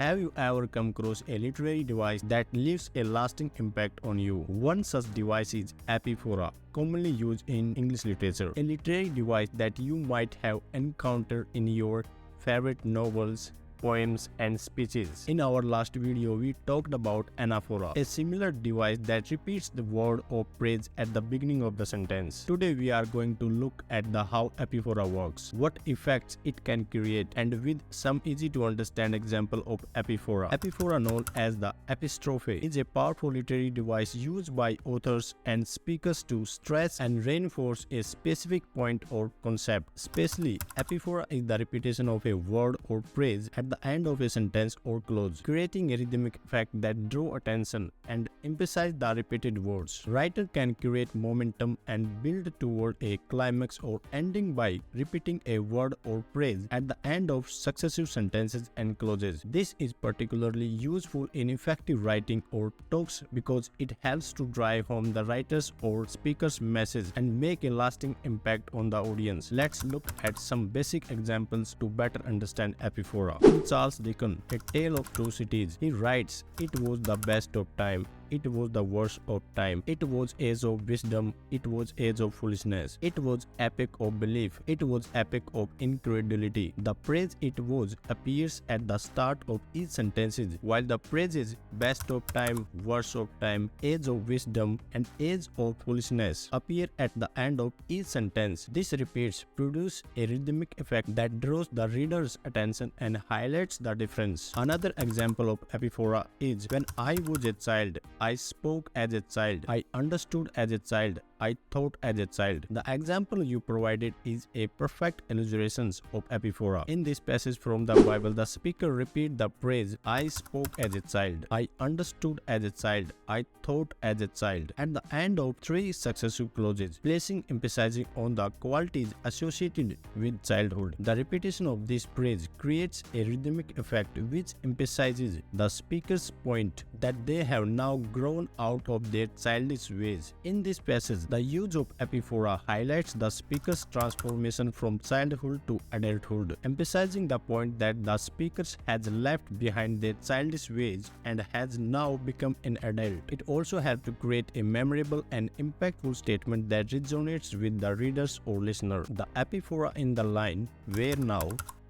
Have you ever come across a literary device that leaves a lasting impact on you? One such device is Epiphora, commonly used in English literature. A literary device that you might have encountered in your favorite novels, poems and speeches. In our last video, we talked about anaphora, a similar device that repeats the word or phrase at the beginning of the sentence. Today we are going to look at the how epiphora works, what effects it can create, and with some easy to understand example of epiphora. Epiphora, known as the epistrophe, is a powerful literary device used by authors and speakers to stress and reinforce a specific point or concept. Especially, epiphora is the repetition of a word or phrase at the end of a sentence or clause, creating a rhythmic effect that draws attention and emphasizes the repeated words. Writer can create momentum and build toward a climax or ending by repeating a word or phrase at the end of successive sentences and clauses. This is particularly useful in effective writing or talks because it helps to drive home the writer's or speaker's message and make a lasting impact on the audience. Let's look at some basic examples to better understand epiphora. Charles Dickens, A Tale of Two Cities, he writes, "It was the best of time. It was the worst of time. It was age of wisdom. It was age of foolishness. It was epic of belief. It was epic of incredulity." The phrase "it was" appears at the start of each sentence, while the phrases "best of time," "worst of time," "age of wisdom," and "age of foolishness" appear at the end of each sentence. This repeats produce a rhythmic effect that draws the reader's attention and highlights the difference. Another example of epiphora is "When I was a child, I spoke as a child. I understood as a child. I thought as a child." The example you provided is a perfect illustration of epiphora. In this passage from the Bible, the speaker repeats the phrase "I spoke as a child. I understood as a child. I thought as a child" at the end of 3 successive clauses, placing emphasis on the qualities associated with childhood. The repetition of this phrase creates a rhythmic effect which emphasizes the speaker's point that they have now grown out of their childish ways. In this passage, the use of epiphora highlights the speaker's transformation from childhood to adulthood, emphasizing the point that the speaker has left behind their childish ways and has now become an adult. It also helps to create a memorable and impactful statement that resonates with the readers or listener. The epiphora in the line "where now,"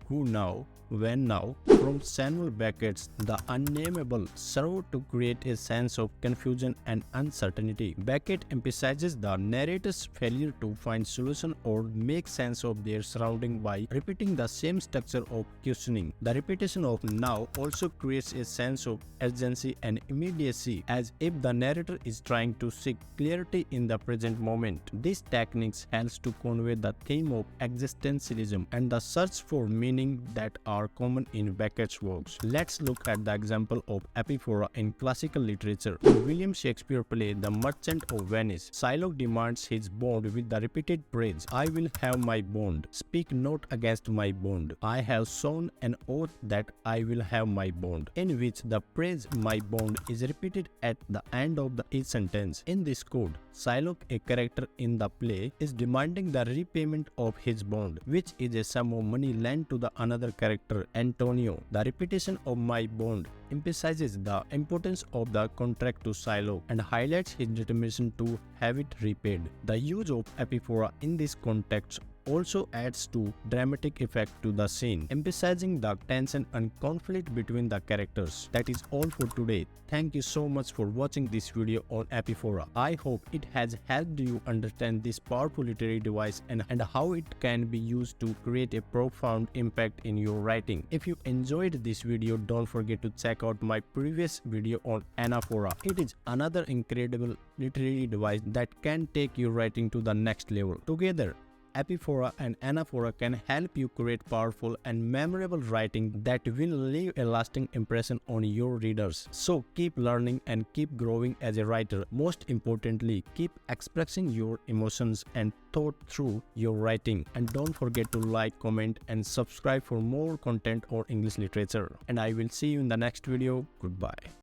"who now," "when now" from Samuel Beckett's The Unnameable serve to create a sense of confusion and uncertainty. Beckett emphasizes the narrator's failure to find solution or make sense of their surrounding by repeating the same structure of questioning. The repetition of "now" also creates a sense of urgency and immediacy, as if the narrator is trying to seek clarity in the present moment. These techniques helps to convey the theme of existentialism and the search for meaning that are common in Beckett's works. Let's look at the example of epiphora in classical literature. In William Shakespeare play The Merchant of Venice, Shylock demands his bond with the repeated phrase "I will have my bond. Speak not against my bond. I have sworn an oath that I will have my bond," in which the phrase "my bond" is repeated at the end of each sentence. In this code, Shylock, a character in the play, is demanding the repayment of his bond, which is a sum of money lent to the another character, Antonio. The repetition of "my bond" emphasizes the importance of the contract to Shylock and highlights his determination to have it repaid. The use of epiphora in this context also adds to dramatic effect to the scene, emphasizing the tension and conflict between the characters. That is all for today. Thank you so much for watching this video on epiphora. I hope it has helped you understand this powerful literary device and how it can be used to create a profound impact in your writing. If you enjoyed this video, don't forget to check out my previous video on anaphora. It is another incredible literary device that can take your writing to the next level. Together, epiphora and anaphora can help you create powerful and memorable writing that will leave a lasting impression on your readers. So keep learning and keep growing as a writer. Most importantly, keep expressing your emotions and thought through your writing. And don't forget to like, comment and subscribe for more content on English literature. And I will see you in the next video. Goodbye.